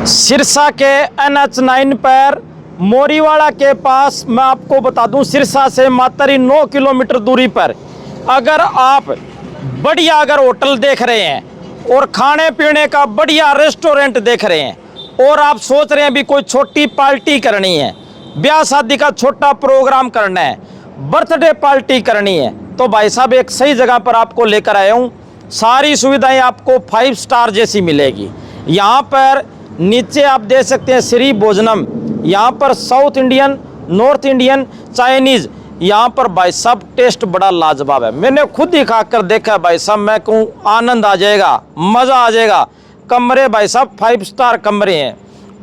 सिरसा के NH9 पर मोरीवाड़ा के पास मैं आपको बता दूं, सिरसा से मात्र ही 9 किलोमीटर दूरी पर अगर आप बढ़िया होटल देख रहे हैं और खाने पीने का बढ़िया रेस्टोरेंट देख रहे हैं और आप सोच रहे हैं भी कोई छोटी पार्टी करनी है, ब्याह शादी का छोटा प्रोग्राम करना है, बर्थडे पार्टी करनी है, तो भाई साहब एक सही जगह पर आपको लेकर आया हूँ। सारी सुविधाएं आपको 5 स्टार जैसी मिलेगी। यहाँ पर नीचे आप देख सकते हैं श्री भोजनम, यहाँ पर south Indian, north Indian, Chinese, यहाँ पर भाई साहब टेस्ट बड़ा लाजवाब है। मैंने खुद ही खाकर देखा भाई साहब, मैं कहूँ आनंद आ जाएगा, मज़ा आ जाएगा। कमरे भाई साहब 5 स्टार कमरे हैं,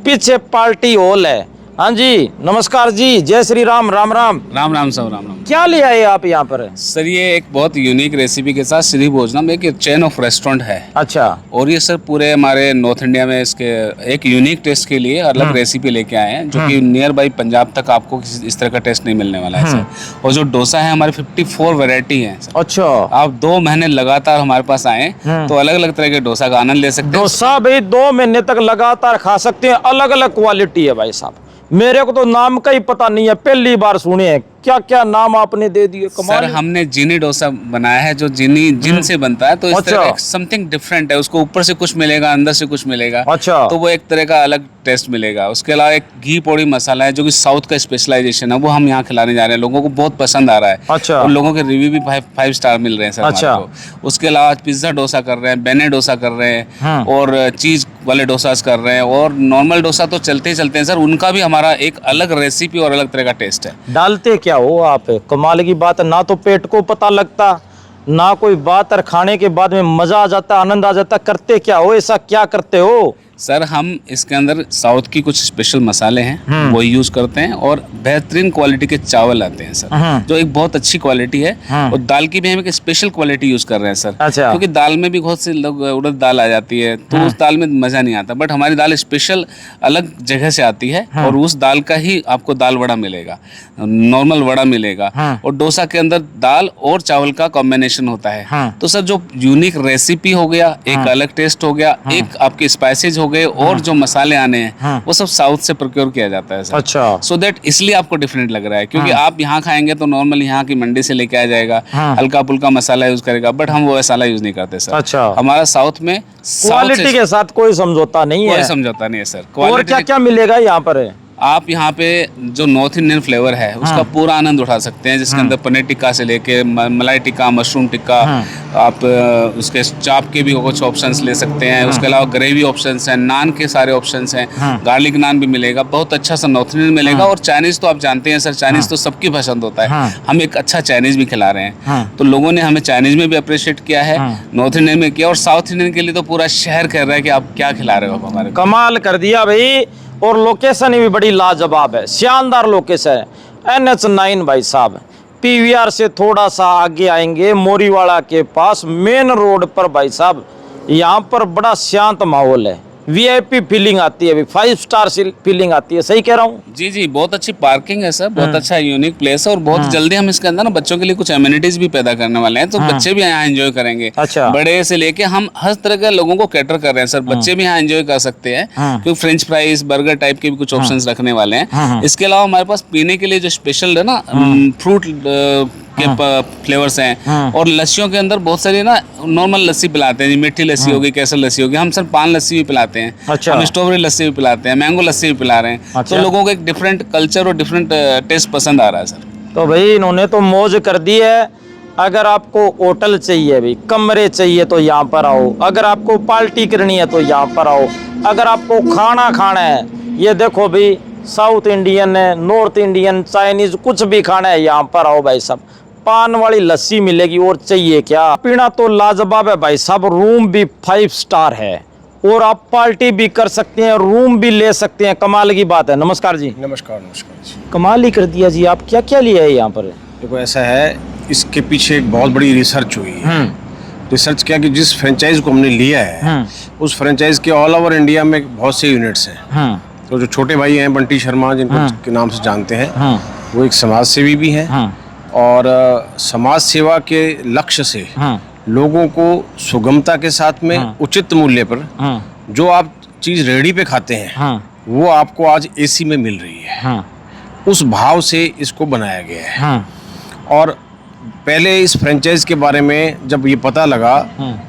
पीछे पार्टी हॉल है। हाँ जी, नमस्कार जी, जय श्री राम। राम राम। राम राम सर, राम राम। क्या ले आए आप यहाँ पर? सर ये एक बहुत यूनिक रेसिपी के साथ श्री भोजनम एक चेन ऑफ रेस्टोरेंट है। अच्छा। और ये सर पूरे हमारे नॉर्थ इंडिया में इसके एक यूनिक टेस्ट के लिए अलग रेसिपी लेके आए हैं, जो कि नियर बाई पंजाब तक आपको किसी इस तरह का टेस्ट नहीं मिलने वाला है सर। और जो डोसा है हमारे 54 वैरायटी है सर। अच्छा। आप 2 महीने लगातार हमारे पास आए तो अलग अलग तरह के डोसा का आनंद ले सकते हैं। डोसा भाई 2 महीने तक लगातार खा सकते हैं, अलग अलग क्वालिटी है भाई साहब। मेरे को तो नाम का ही पता नहीं है, पहली बार सुने हैं। क्या क्या नाम आपने दे दिए, कमाल। सर हमने जिनी डोसा बनाया है, जो जिन से बनता है, तो इस अच्छा। तरह समथिंग डिफरेंट है। उसको ऊपर से कुछ मिलेगा, अंदर से कुछ मिलेगा। अच्छा। तो वो एक तरह का अलग टेस्ट मिलेगा। उसके अलावा एक घी पोड़ी मसाला है, जो कि साउथ का स्पेशलाइजेशन है, वो हम यहाँ खिलाने जा रहे हैं। लोगों को बहुत पसंद आ रहा है। अच्छा। और लोगों के रिव्यू भी 5 स्टार मिल रहे हैं सर। अच्छा। को उसके अलावा पिज्जा डोसा कर रहे हैं, बेने डोसा कर रहे हैं, और चीज वाले डोसास कर रहे हैं, और नॉर्मल डोसा तो चलते ही चलते हैं सर। उनका भी हमारा एक अलग रेसिपी और अलग तरह का टेस्ट है। डालते क्या हो आप? कमाल की बात है, ना तो पेट को पता लगता, ना कोई बात, और खाने के बाद में मजा आ जाता, आनंद आ जाता। करते क्या हो, ऐसा क्या करते हो? सर हम इसके अंदर साउथ की कुछ स्पेशल मसाले हैं, वो यूज करते हैं, और बेहतरीन क्वालिटी के चावल आते हैं सर, जो एक बहुत अच्छी क्वालिटी है। और दाल की भी हम एक स्पेशल क्वालिटी यूज कर रहे हैं सर। अच्छा। क्योंकि दाल में भी बहुत से लोग उड़द दाल आ जाती है, तो उस दाल में मजा नहीं आता, बट हमारी दाल स्पेशल अलग जगह से आती है, और उस दाल का ही आपको दाल वड़ा मिलेगा, नॉर्मल वड़ा मिलेगा, और डोसा के अंदर दाल और चावल का कॉम्बिनेशन होता है। तो सर जो यूनिक रेसिपी हो गया, एक अलग टेस्ट हो गया, एक आपके स्पाइसेज हो गए, और जो मसाले आने हैं वो सब साउथ से प्रोक्योर किया जाता है सर। अच्छा। सो दैट इसलिए आपको डिफरेंट लग रहा है, क्योंकि आप यहाँ खाएंगे तो नॉर्मल यहाँ की मंडी से लेके आ जाएगा, हल्का पुल्का मसाला यूज करेगा, बट हम वो मसाला यूज नहीं करते सर। अच्छा। हमारा साउथ में क्वालिटी के साथ कोई समझौता नहीं है। कोई समझौता नहीं है सर। और क्या क्या मिलेगा यहाँ पर? आप यहाँ पे जो नॉर्थ इंडियन फ्लेवर है उसका पूरा आनंद उठा सकते हैं, जिसके अंदर पनीर टिक्का से लेके मलाई टिक्का, मशरूम टिक्का, आप उसके चाप के भी कुछ ऑप्शंस ले सकते हैं। उसके अलावा ग्रेवी ऑप्शंस हैं, नान के सारे ऑप्शंस हैं, गार्लिक नान भी मिलेगा, बहुत अच्छा सा नॉर्थ इंडियन मिलेगा। और चाइनीज़ तो आप जानते हैं सर, चाइनीज़ तो सबकी पसंद होता है। हम एक अच्छा चाइनीज़ भी खिला रहे हैं, तो लोगों ने हमें चाइनीज़ में भी अप्रिशिएट किया है, नॉर्थ इंडियन में किया, और साउथ इंडियन के लिए तो पूरा शहर कह रहा है कि आप क्या खिला रहे हो हमारे। कमाल कर दिया भाई। और लोकेशन भी बड़ी लाजवाब है, शानदार लोकेशन है। NH9 भाई साहब, PVR से थोड़ा सा आगे आएंगे, मोरीवाड़ा के पास मेन रोड पर भाई साहब, यहाँ पर बड़ा शांत माहौल है, VIP फीलिंग आती है, 5 स्टार फीलिंग आती है। सही कह रहा हूँ? जी जी, बहुत अच्छी पार्किंग है सर, बहुत अच्छा यूनिक प्लेस है, और बहुत जल्दी हम इसके अंदर ना बच्चों के लिए कुछ एमिनिटीज भी पैदा करने वाले हैं, तो बच्चे भी यहाँ एंजॉय करेंगे। अच्छा। बड़े से लेके हम हर तरह के लोगों को कैटर कर रहे हैं सर, बच्चे भी यहाँ एंजॉय कर सकते हैं, क्योंकि फ्रेंच फ्राइज, बर्गर टाइप के भी कुछ ऑप्शंस रखने वाले हैं। इसके अलावा हमारे पास पीने के लिए जो स्पेशल है ना, फ्रूट के फ्लेवर्स हैं, और लस्सियों के अंदर बहुत सारी ना नॉर्मल लस्सी पिलाते हैं, मीठी लस्सी होगी, केसर लस्सी होगी, हम सर पान लस्सी भी पिलाते हैं। अच्छा। हम स्ट्रॉबेरी लस्सी भी पिलाते हैं, मैंगो लस्सी भी पिला रहे हैं। अच्छा। तो लोगों को एक डिफरेंट कल्चर और डिफरेंट टेस्ट पसंद आ रहा है सर। तो भाई इन्होंने तो मौज कर दी है। अगर आपको होटल चाहिए भी, कमरे चाहिए, तो यहाँ पर आओ। अगर आपको पार्टी करनी है तो यहाँ पर आओ। अगर आपको खाना खाना है, ये देखो भाई, साउथ इंडियन है, नॉर्थ इंडियन, चाइनीज, कुछ भी खाना है, यहाँ पर आओ भाई साहब। पान वाली लस्सी मिलेगी, और चाहिए क्या? पीना तो लाजवाब है भाई साहब। रूम भी 5 स्टार है, और आप पार्टी भी कर सकते हैं, रूम भी ले सकते हैं। कमाल की बात है। नमस्कार जी। नमस्कार नमस्कार जी। कमाल ही कर दिया जी। आप क्या क्या लिया है यहाँ पर? देखो ऐसा है, इसके पीछे एक बहुत बड़ी रिसर्च हुई है। रिसर्च क्या कि जिस फ्रेंचाइज को हमने लिया है, उस फ्रेंचाइज के ऑल ओवर इंडिया में बहुत से यूनिट्स हैं। तो जो छोटे भाई हैं बंटी शर्मा, जिनको के नाम से जानते हैं, वो एक समाज सेवी भी हैं, और समाज सेवा के लक्ष्य से लोगों को सुगमता के साथ में उचित मूल्य पर जो आप चीज़ रेडी पे खाते हैं हाँ वो आपको आज एसी में मिल रही है। हाँ उस भाव से इसको बनाया गया है। हाँ और पहले इस फ्रेंचाइज के बारे में जब ये पता लगा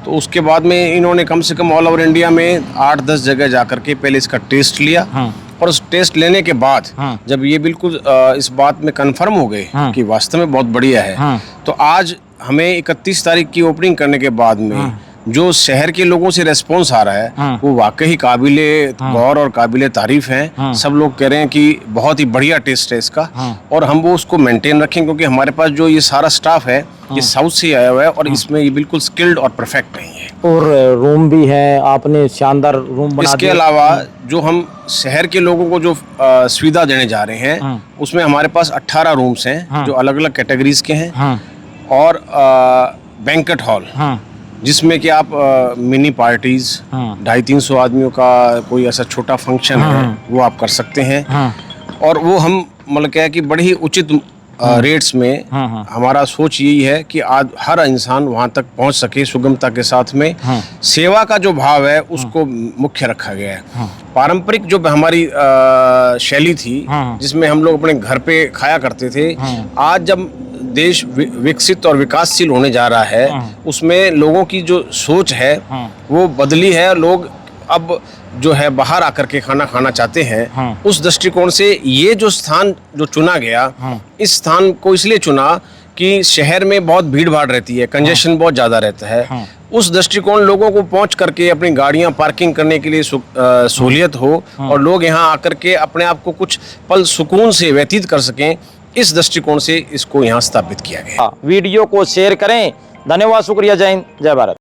तो उसके बाद में इन्होंने कम से कम ऑल ओवर इंडिया में 8-10 जगह जा करके पहले इसका टेस्ट लिया। हाँ और उस टेस्ट लेने के बाद हाँ जब ये बिल्कुल इस बात में कंफर्म हो गए हाँ कि वास्तव में बहुत बढ़िया है, हाँ तो आज हमें 31 तारीख की ओपनिंग करने के बाद में जो शहर के लोगों से रेस्पॉन्स आ रहा है हाँ वो वाकई काबिले गौर और काबिले तारीफ है। हाँ सब लोग कह रहे हैं कि बहुत ही बढ़िया टेस्ट है इसका। हाँ और हम वो उसको मेंटेन रखें क्योंकि हमारे पास जो ये सारा स्टाफ है ये साउथ से आया हुआ है और इसमें ये बिल्कुल स्किल्ड और परफेक्ट नहीं है। और रूम भी है, आपने शानदार रूम बना इसके दिए। अलावा जो हम शहर के लोगों को जो सुविधा देने जा रहे हैं हाँ उसमें हमारे पास 18 रूम्स हैं हाँ जो अलग अलग कैटेगरीज के हैं। हाँ और बैंकेट हॉल हाँ जिसमें कि आप मिनी पार्टीज हाँ 250-300 आदमियों का कोई ऐसा छोटा फंक्शन है वो आप कर सकते हैं। हाँ और वो हम मतलब क्या है कि बड़ी ही उचित रेट्स में हाँ हाँ हमारा सोच यही है कि आज हर इंसान वहाँ तक पहुँच सके सुगमता के साथ में। हाँ सेवा का जो भाव है उसको मुख्य रखा गया है। हाँ पारंपरिक जो हमारी शैली थी हाँ जिसमें हम लोग अपने घर पे खाया करते थे, हाँ आज जब देश विकसित और विकासशील होने जा रहा है हाँ उसमें लोगों की जो सोच है हाँ वो बदली है। लोग अब जो है बाहर आकर के खाना खाना चाहते हैं। हाँ उस दृष्टिकोण से ये जो स्थान जो चुना गया, हाँ इस स्थान को इसलिए चुना कि शहर में बहुत भीड़ भाड़ रहती है, कंजेशन बहुत ज़्यादा रहता है। हाँ उस दृष्टिकोण लोगों को पहुंच करके अपनी गाड़ियां पार्किंग करने के लिए सहूलियत हो और लोग यहां आकर के अपने आप को कुछ पल सुकून से व्यतीत कर सकें, इस दृष्टिकोण से इसको यहाँ स्थापित किया गया। वीडियो को शेयर करें। धन्यवाद, शुक्रिया, जय हिंद, जय भारत।